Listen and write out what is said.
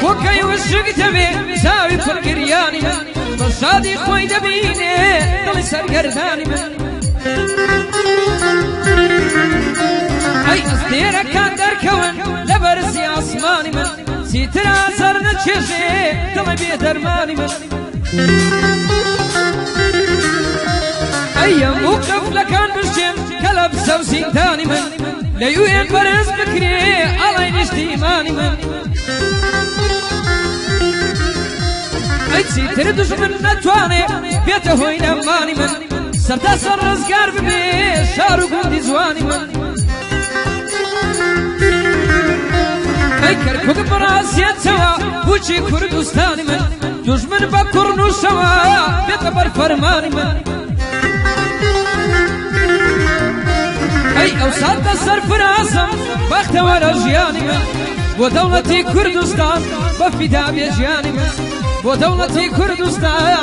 خۆکەی وشک دەبێ چاوی پڕگریانی من بە شادی خۆی دەبینێ دڵی سەرگەردانی من ئەی ئەستێرەکان دەرکەون لە بەرزی ئاسمانی من چیتر ئازار نەچێژێ دڵی بێدەرمانی من ئەی هەموو قەفلەکان بشێن کە لە بسە و زیندانی من لەیوێن بەرز بکرێ ئەڵی نیشتیمانی من ئەی چیتر دوژمن نەتوانێ بێتە هۆی لەمانی من سەرتا سەر ڕزگار ببێ شار و گوندی جوانی من ئەی کەرکووک بڕازیێتەوە بوچی کوردستانی من دوژمن بە کوڕنووشەوە بێتە بەر فەرمانی من ئەی ئەو ساتە سەرفرازم بەختەوەرە ژیانی من بۆ دەوڵەتی کوردستان بە فیدا بێ ژیانی من بۆ دەوڵەتی کوردستان